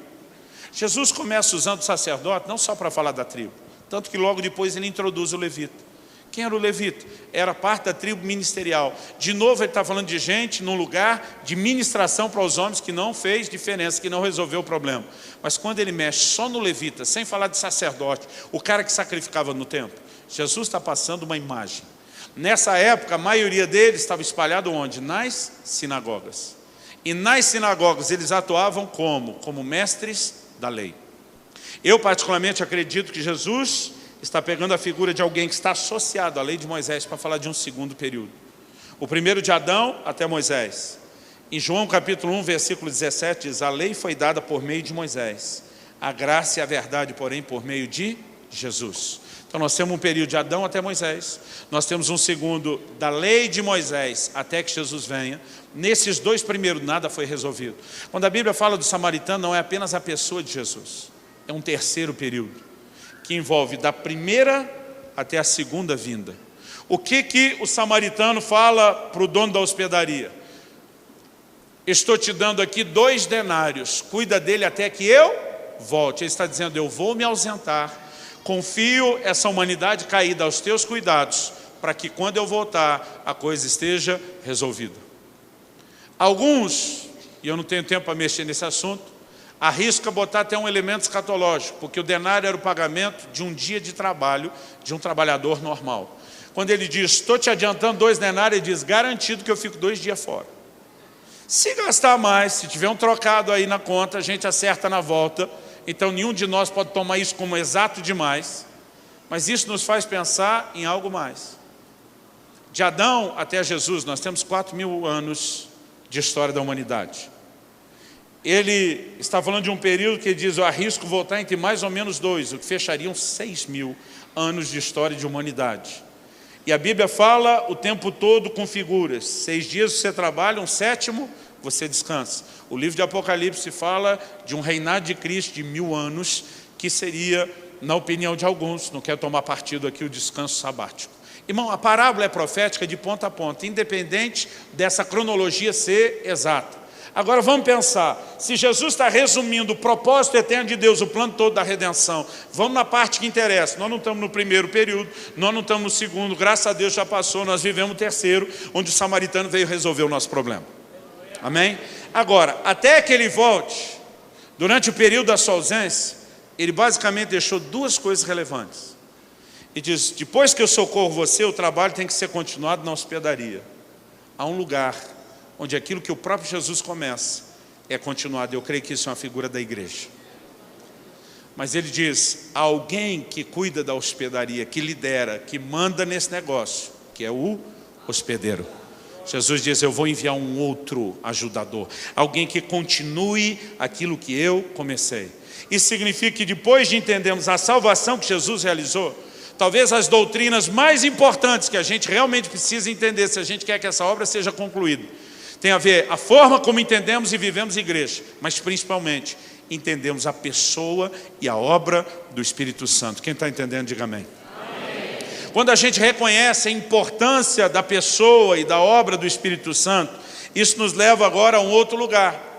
Jesus começa usando o sacerdote não só para falar da tribo, tanto que logo depois ele introduz o levita. Quem era o levita? Era parte da tribo ministerial. De novo ele está falando de gente num lugar de ministração para os homens que não fez diferença, que não resolveu o problema. Mas quando ele mexe só no levita, sem falar de sacerdote, o cara que sacrificava no templo, Jesus está passando uma imagem. Nessa época, a maioria deles estava espalhado onde? Nas sinagogas. E nas sinagogas eles atuavam como mestres da lei. Eu particularmente acredito que Jesus está pegando a figura de alguém que está associado à lei de Moisés para falar de um segundo período. O primeiro de Adão até Moisés. Em João capítulo 1, versículo 17 diz: a lei foi dada por meio de Moisés, a graça e a verdade, porém, por meio de Jesus. Então nós temos um período de Adão até Moisés, nós temos um segundo da lei de Moisés até que Jesus venha. Nesses 2 primeiros nada foi resolvido. Quando a Bíblia fala do samaritano, não é apenas a pessoa de Jesus, é um terceiro período, que envolve da primeira até a segunda vinda. O que o samaritano fala para o dono da hospedaria? Estou te dando aqui 2 denários, cuida dele até que eu volte. Ele está dizendo: eu vou me ausentar, confio essa humanidade caída aos teus cuidados, para que quando eu voltar, a coisa esteja resolvida. Alguns, e eu não tenho tempo para mexer nesse assunto, arrisca botar até um elemento escatológico, porque o denário era o pagamento de um dia de trabalho de um trabalhador normal. Quando ele diz: estou te adiantando 2 denários, ele diz: garantido que eu fico 2 dias fora. Se gastar mais, se tiver um trocado aí na conta, a gente acerta na volta. Então nenhum de nós pode tomar isso como exato demais, Mas isso nos faz pensar em algo mais. De Adão até Jesus, nós temos 4.000 anos de história da humanidade. Ele está falando de um período que ele diz, eu arrisco voltar entre mais ou menos 2, o que fechariam 6.000 anos de história de humanidade. E a Bíblia fala o tempo todo com figuras. 6 dias você trabalha, um 7º você descansa. O livro de Apocalipse fala de um reinado de Cristo de 1000 anos, que seria, na opinião de alguns, não quero tomar partido aqui, o descanso sabático. Irmão, a parábola é profética de ponta a ponta, independente dessa cronologia ser exata. Agora vamos pensar, se Jesus está resumindo o propósito eterno de Deus, o plano todo da redenção, vamos na parte que interessa. Nós não estamos no primeiro período, nós não estamos no segundo, graças a Deus já passou, nós vivemos o terceiro, onde o samaritano veio resolver o nosso problema. Amém? Agora, até que ele volte, durante o período da sua ausência, ele basicamente deixou 2 coisas relevantes. E diz, depois que eu socorro você, o trabalho tem que ser continuado na hospedaria. Há um lugar onde aquilo que o próprio Jesus começa é continuado. Eu creio que isso é uma figura da igreja. Mas ele diz, alguém que cuida da hospedaria, que lidera, que manda nesse negócio, que é o hospedeiro. Jesus diz, eu vou enviar um outro ajudador, alguém que continue aquilo que eu comecei. Isso significa que depois de entendermos a salvação que Jesus realizou, talvez as doutrinas mais importantes que a gente realmente precisa entender, se a gente quer que essa obra seja concluída, tem a ver a forma como entendemos e vivemos igreja, mas principalmente entendemos a pessoa e a obra do Espírito Santo. Quem está entendendo, diga amém. Amém. Quando a gente reconhece a importância da pessoa e da obra do Espírito Santo, isso nos leva agora a um outro lugar.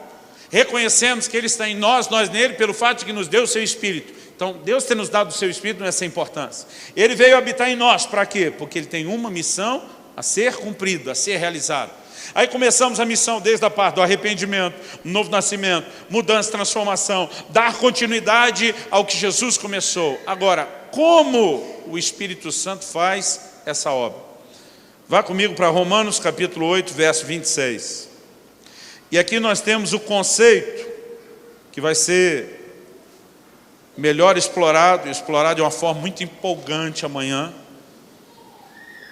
Reconhecemos que Ele está em nós, nós nele, pelo fato de que nos deu o seu Espírito. Então, Deus ter nos dado o seu Espírito não é sem importância. Ele veio habitar em nós, para quê? Porque Ele tem uma missão a ser cumprida, a ser realizada. Aí começamos a missão desde a parte do arrependimento, novo nascimento, mudança, transformação, dar continuidade ao que Jesus começou. Agora, como o Espírito Santo faz essa obra? Vá comigo para Romanos capítulo 8, verso 26. E aqui nós temos o conceito que vai ser melhor explorado de uma forma muito empolgante amanhã,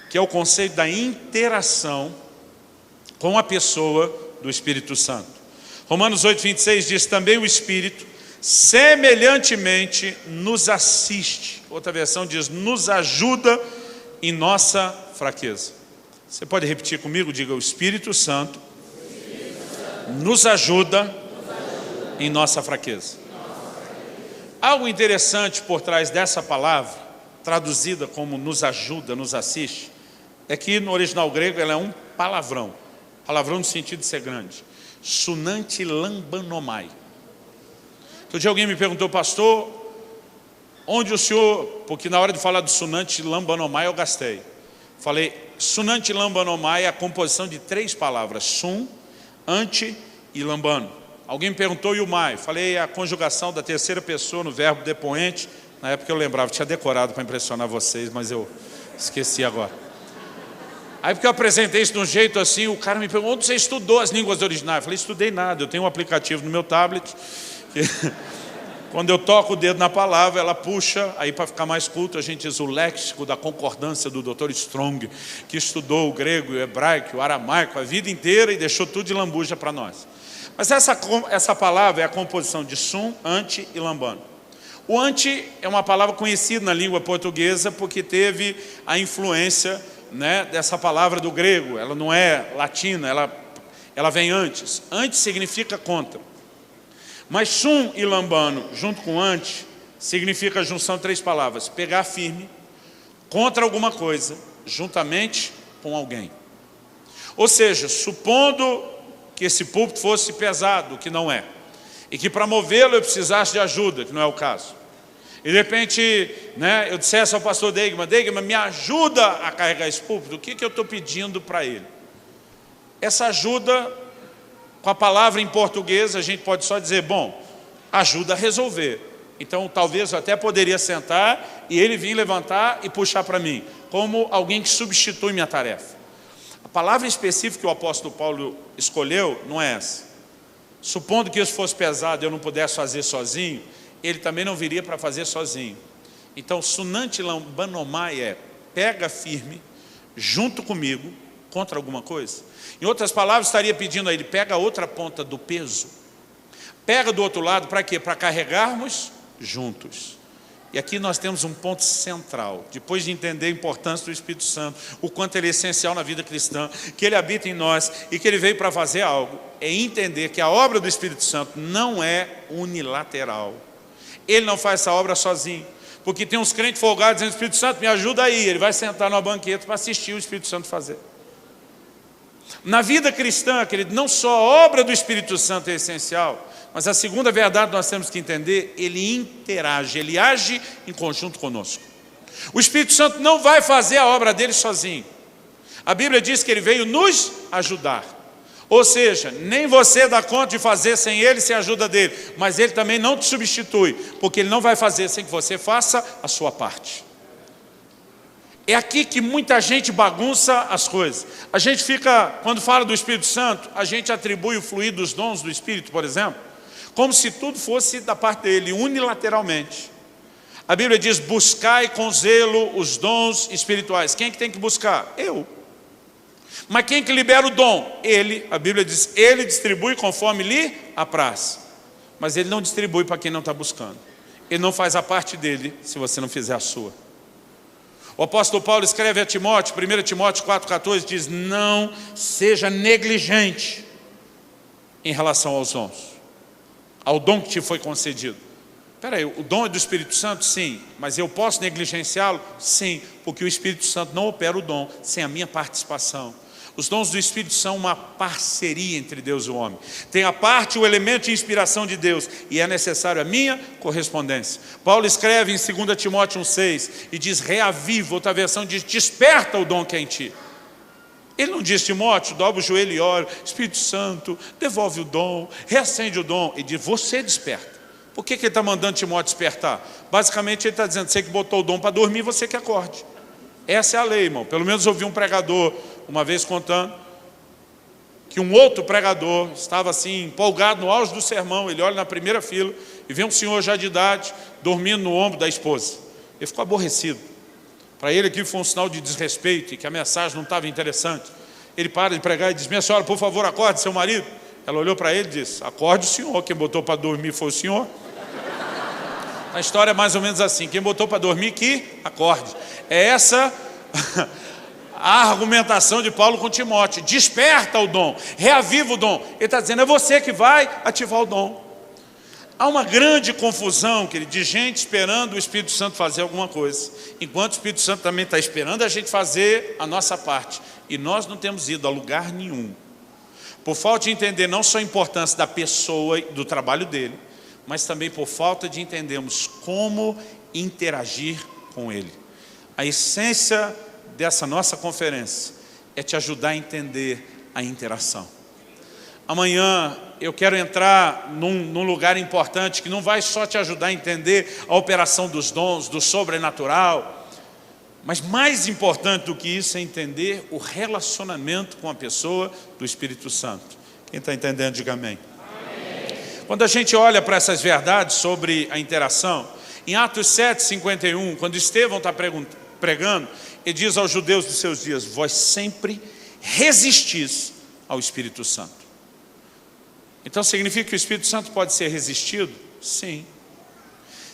que é o conceito da interação com a pessoa do Espírito Santo. Romanos 8, 26 diz, também o Espírito semelhantemente nos assiste. Outra versão diz, nos ajuda em nossa fraqueza. Você pode repetir comigo? Diga, o Espírito Santo nos ajuda em nossa fraqueza. Algo interessante por trás dessa palavra, traduzida como nos ajuda, nos assiste, é que no original grego ela é um palavrão. Palavrão no sentido de ser grande. Sunanti lambanomai. Outro dia alguém me perguntou, pastor, onde o senhor... Porque na hora de falar do sunanti lambanomai eu gastei. Falei, sunanti lambanomai é a composição de 3 palavras. Sun, anti e lambano. Alguém me perguntou, e o mai? Falei, a conjugação da terceira pessoa no verbo depoente. Na época eu lembrava, tinha decorado para impressionar vocês, mas eu esqueci agora. Aí porque eu apresentei isso de um jeito assim, o cara me perguntou, onde você estudou as línguas originais? Eu falei, estudei nada, eu tenho um aplicativo no meu tablet, que quando eu toco o dedo na palavra, ela puxa, aí para ficar mais culto, a gente diz o léxico da concordância do Dr. Strong, que estudou o grego, o hebraico, o aramaico, a vida inteira e deixou tudo de lambuja para nós. Mas essa palavra é a composição de sum, anti e lambano. O anti é uma palavra conhecida na língua portuguesa porque teve a influência, né, dessa palavra do grego. Ela não é latina, ela vem antes. Antes significa contra. Mas sum e lambano, junto com anti, significa a junção de 3 palavras. Pegar firme, contra alguma coisa, juntamente com alguém. Ou seja, supondo que esse púlpito fosse pesado, que não é, e que para movê-lo eu precisasse de ajuda, que não é o caso. E de repente, né, eu dissesse ao pastor Deigman, me ajuda a carregar esse púlpito. O que eu estou pedindo para ele? Essa ajuda, com a palavra em português, a gente pode só dizer, bom, ajuda a resolver. Então talvez eu até poderia sentar e ele vir levantar e puxar para mim, como alguém que substitui minha tarefa. A palavra específica que o apóstolo Paulo escolheu não é essa. Supondo que isso fosse pesado e eu não pudesse fazer sozinho, ele também não viria para fazer sozinho. Então, Sunanti Lambanomai é pega firme, junto comigo, contra alguma coisa. Em outras palavras, estaria pedindo a ele, pega a outra ponta do peso. Pega do outro lado, para quê? Para carregarmos juntos. E aqui nós temos um ponto central, depois de entender a importância do Espírito Santo, o quanto ele é essencial na vida cristã, que ele habita em nós e que ele veio para fazer algo, é entender que a obra do Espírito Santo não é unilateral. Ele não faz essa obra sozinho, porque tem uns crentes folgados dizendo, Espírito Santo, me ajuda aí, ele vai sentar numa banqueta para assistir o Espírito Santo fazer. Na vida cristã, querido, não só a obra do Espírito Santo é essencial, mas a segunda verdade nós temos que entender, ele interage, ele age em conjunto conosco. O Espírito Santo não vai fazer a obra dele sozinho. A Bíblia diz que ele veio nos ajudar. Ou seja, nem você dá conta de fazer sem ele, sem a ajuda dele, mas ele também não te substitui, porque ele não vai fazer sem que você faça a sua parte. É aqui que muita gente bagunça as coisas. A gente fica, quando fala do Espírito Santo, a gente atribui o fluir dos dons do Espírito, por exemplo, como se tudo fosse da parte dele, unilateralmente. A Bíblia diz, buscai com zelo os dons espirituais. Quem é que tem que buscar? Eu. Mas quem que libera o dom? Ele. A Bíblia diz, ele distribui conforme lhe apraz. Mas ele não distribui para quem não está buscando. Ele não faz a parte dele, se você não fizer a sua. O apóstolo Paulo escreve a Timóteo, 1 Timóteo 4,14, diz, não seja negligente em relação aos dons, ao dom que te foi concedido. Espera aí, o dom é do Espírito Santo? Sim. Mas eu posso negligenciá-lo? Sim, porque o Espírito Santo não opera o dom sem a minha participação. Os dons do Espírito são uma parceria entre Deus e o homem. Tem a parte, o elemento de inspiração de Deus, e é necessário a minha correspondência. Paulo escreve em 2 Timóteo 1,6 e diz, reaviva, outra versão diz, desperta o dom que é em ti. Ele não diz, Timóteo, dobra o joelho e ora, Espírito Santo, devolve o dom, reacende o dom. Ele diz, você desperta. Por que ele está mandando Timóteo despertar? Basicamente ele está dizendo, você que botou o dom para dormir, você que acorde. Essa é a lei, irmão. Pelo menos eu ouvi um pregador uma vez contando que um outro pregador estava assim, empolgado no auge do sermão. Ele olha na primeira fila e vê um senhor já de idade dormindo no ombro da esposa. Ele ficou aborrecido. Para ele aquilo foi um sinal de desrespeito e que a mensagem não estava interessante. Ele para de pregar e diz, minha senhora, por favor, acorde seu marido. Ela olhou para ele e disse, acorde o senhor, quem botou para dormir foi o senhor. A história é mais ou menos assim, quem botou para dormir que acorde. É essa a argumentação de Paulo com Timóteo, desperta o dom, reaviva o dom. Ele está dizendo, é você que vai ativar o dom. Há uma grande confusão, querido, de gente esperando o Espírito Santo fazer alguma coisa, enquanto o Espírito Santo também está esperando a gente fazer a nossa parte. E nós não temos ido a lugar nenhum, por falta de entender não só a importância da pessoa e do trabalho dele, mas também por falta de entendermos como interagir com ele. A essência dessa nossa conferência é te ajudar a entender a interação. Amanhã eu quero entrar num lugar importante que não vai só te ajudar a entender a operação dos dons, do sobrenatural, mas mais importante do que isso é entender o relacionamento com a pessoa do Espírito Santo. Quem está entendendo, diga amém. Amém. Quando a gente olha para essas verdades sobre a interação, em Atos 7:51, quando Estevão está pregando, ele diz aos judeus dos seus dias, vós sempre resistis ao Espírito Santo. Então significa que o Espírito Santo pode ser resistido? Sim.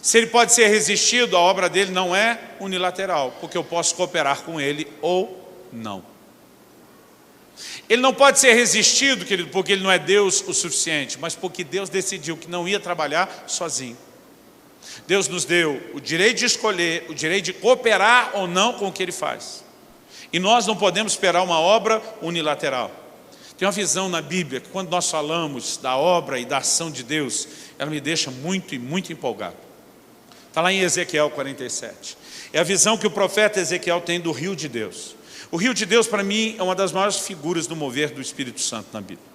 Se ele pode ser resistido, a obra dele não é unilateral, porque eu posso cooperar com ele ou não. Ele não pode ser resistido, querido, porque ele não é Deus o suficiente, mas porque Deus decidiu que não ia trabalhar sozinho. Deus nos deu o direito de escolher, o direito de cooperar ou não com o que ele faz. E nós não podemos esperar uma obra unilateral. Tem uma visão na Bíblia que quando nós falamos da obra e da ação de Deus, ela me deixa muito e muito empolgado. Está lá em Ezequiel 47. É a visão que o profeta Ezequiel tem do rio de Deus. O rio de Deus, para mim, é uma das maiores figuras do mover do Espírito Santo na Bíblia.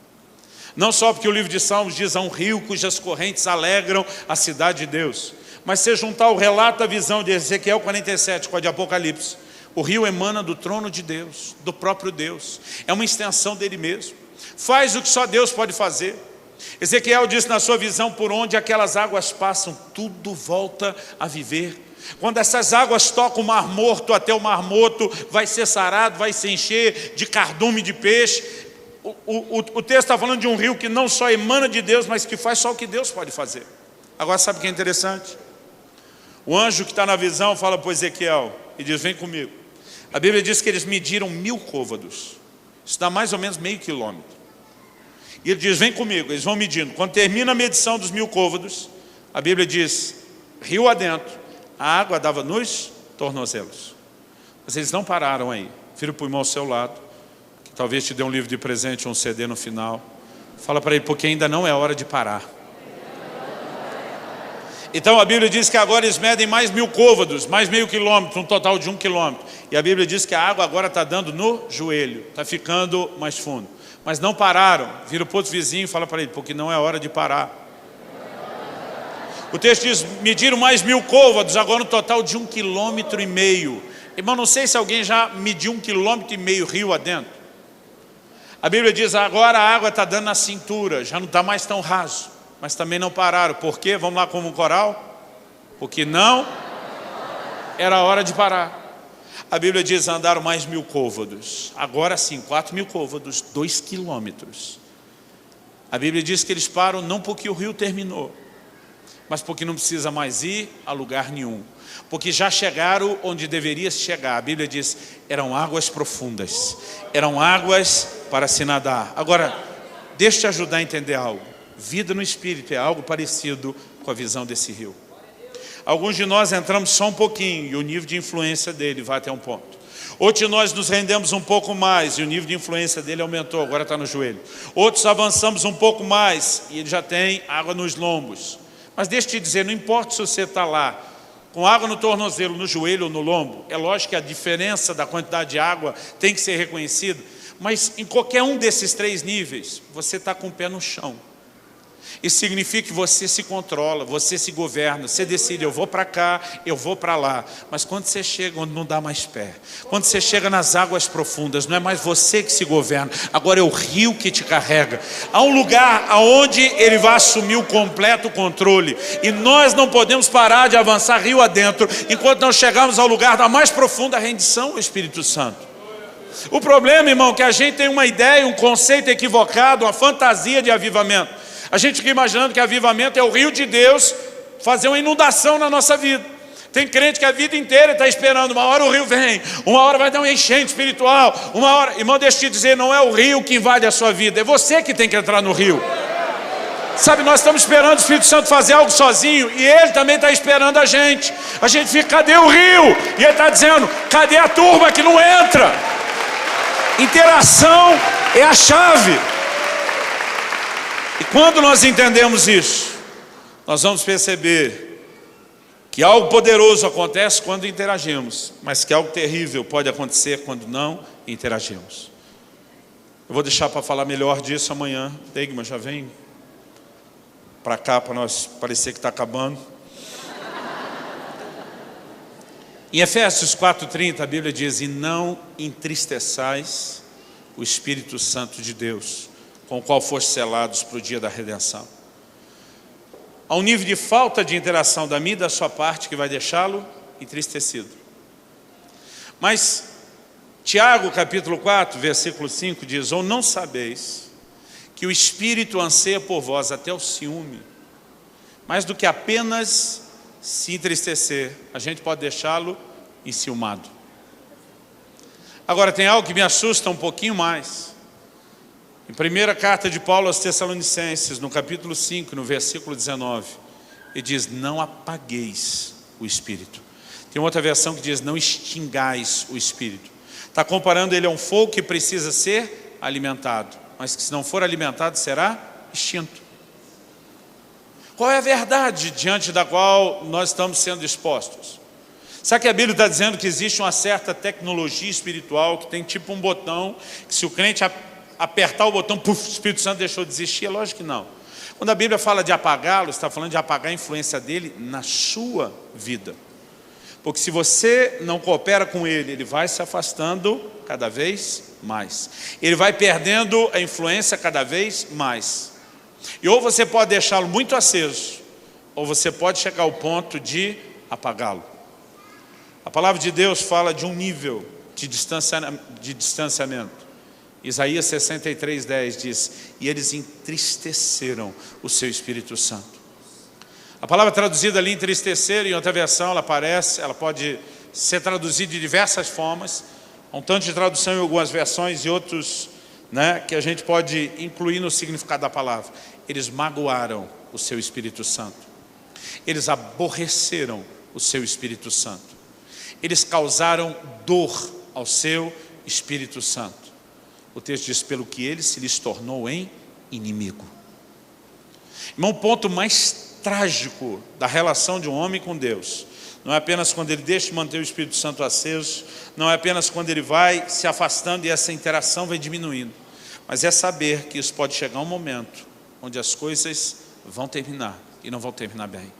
Não só porque o livro de Salmos diz, há um rio cujas correntes alegram a cidade de Deus. Mas se juntar o relato da visão de Ezequiel 47 com a de Apocalipse, o rio emana do trono de Deus, do próprio Deus. É uma extensão dele mesmo. Faz o que só Deus pode fazer. Ezequiel diz na sua visão, por onde aquelas águas passam, tudo volta a viver. Quando essas águas tocam o Mar Morto, até o Mar Morto vai ser sarado, vai se encher de cardume de peixe. O texto está falando de um rio que não só emana de Deus, mas que faz só o que Deus pode fazer. Agora sabe o que é interessante? O anjo que está na visão fala para Ezequiel e diz: vem comigo. A Bíblia diz que eles mediram 1000 côvados. Isso dá mais ou menos meio quilômetro. E ele diz: vem comigo. Eles vão medindo. Quando termina a medição dos 1000 côvados, a Bíblia diz: rio adentro, a água dava nos tornozelos. Mas eles não pararam aí. Vira para o irmão ao seu lado, que talvez te dê um livro de presente ou um CD no final. Fala para ele: porque ainda não é hora de parar. Então a Bíblia diz que agora eles medem mais 1000 côvados, mais meio quilômetro, um total de 1 quilômetro. E a Bíblia diz que a água agora está dando no joelho, está ficando mais fundo. Mas não pararam. Vira para o outro vizinho e fala para ele: porque não é hora de parar. O texto diz: mediram mais 1000 côvados, agora um total de 1,5 quilômetro. Irmão, não sei se alguém já mediu 1,5 quilômetro rio adentro. A Bíblia diz: agora a água está dando na cintura, já não está mais tão raso. Mas também não pararam. Por quê? Vamos lá como um coral? Porque não era hora de parar. A Bíblia diz: andaram mais 1000 côvados. Agora sim, 4.000 côvados, 2 quilômetros. A Bíblia diz que eles param não porque o rio terminou, mas porque não precisa mais ir a lugar nenhum. Porque já chegaram onde deveria chegar. A Bíblia diz: eram águas profundas. Eram águas para se nadar. Agora, deixa eu te ajudar a entender algo. Vida no Espírito é algo parecido com a visão desse rio. Alguns de nós entramos só um pouquinho e o nível de influência dele vai até um ponto. Outros de nós nos rendemos um pouco mais e o nível de influência dele aumentou, agora está no joelho. Outros avançamos um pouco mais e ele já tem água nos lombos. Mas deixa eu te dizer, não importa se você está lá com água no tornozelo, no joelho ou no lombo, é lógico que a diferença da quantidade de água tem que ser reconhecida, mas em qualquer um desses 3 níveis, você está com o pé no chão. Isso significa que você se controla, você se governa, você decide: eu vou para cá, eu vou para lá. Mas quando você chega onde não dá mais pé, quando você chega nas águas profundas, não é mais você que se governa, agora é o rio que te carrega. Há um lugar onde ele vai assumir o completo controle. E nós não podemos parar de avançar rio adentro, enquanto não chegarmos ao lugar da mais profunda rendição ao Espírito Santo. O problema, irmão, é que a gente tem uma ideia, um conceito equivocado, uma fantasia de avivamento. A gente fica imaginando que avivamento é o rio de Deus fazer uma inundação na nossa vida. Tem crente que a vida inteira está esperando: uma hora o rio vem, uma hora vai dar um enchente espiritual, uma hora... Irmão, deixa eu te dizer, não é o rio que invade a sua vida, é você que tem que entrar no rio. Sabe, nós estamos esperando o Espírito Santo fazer algo sozinho e ele também está esperando a gente. A gente fica: cadê o rio? E ele está dizendo: cadê a turma que não entra? Interação é a chave. E quando nós entendemos isso, nós vamos perceber que algo poderoso acontece quando interagimos, mas que algo terrível pode acontecer quando não interagimos. Eu vou deixar para falar melhor disso amanhã. Degma, já vem para cá para nós parecer que está acabando. Em Efésios 4:30 a Bíblia diz: e não entristeçais o Espírito Santo de Deus, com o qual foste selados para o dia da redenção. Há um nível de falta de interação da minha e da sua parte que vai deixá-lo entristecido. Mas Tiago capítulo 4, versículo 5 diz: ou não sabeis que o Espírito anseia por vós até o ciúme, mais do que apenas se entristecer, a gente pode deixá-lo enciumado. Agora tem algo que me assusta um pouquinho mais. Em primeira carta de Paulo aos Tessalonicenses, no capítulo 5, no versículo 19, ele diz: não apagueis o Espírito. Tem outra versão que diz: não extingais o Espírito. Está comparando ele a um fogo que precisa ser alimentado, mas que se não for alimentado será extinto. Qual é a verdade diante da qual nós estamos sendo expostos? Sabe que a Bíblia está dizendo que existe uma certa tecnologia espiritual que tem tipo um botão, que se o crente apertar o botão, puf, o Espírito Santo deixou de existir? É lógico que não. Quando a Bíblia fala de apagá-lo, está falando de apagar a influência dele na sua vida. Porque se você não coopera com ele, ele vai se afastando cada vez mais. Ele vai perdendo a influência cada vez mais. E ou você pode deixá-lo muito aceso, ou você pode chegar ao ponto de apagá-lo. A palavra de Deus fala de um nível de distanciamento. Isaías 63:10 diz: e eles entristeceram o seu Espírito Santo. A palavra traduzida ali, entristecer, em outra versão ela pode ser traduzida de diversas formas. Há um tanto de tradução em algumas versões e outros, que a gente pode incluir no significado da palavra. Eles magoaram o seu Espírito Santo. Eles aborreceram o seu Espírito Santo. Eles causaram dor ao seu Espírito Santo. O texto diz: pelo que ele se lhes tornou em inimigo. Irmão, o ponto mais trágico da relação de um homem com Deus não é apenas quando ele deixa de manter o Espírito Santo aceso, não é apenas quando ele vai se afastando e essa interação vai diminuindo, mas é saber que isso pode chegar um momento onde as coisas vão terminar e não vão terminar bem.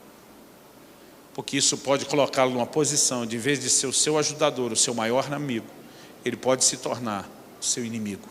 Porque isso pode colocá-lo numa posição de, em vez de ser o seu ajudador, o seu maior amigo, ele pode se tornar o seu inimigo.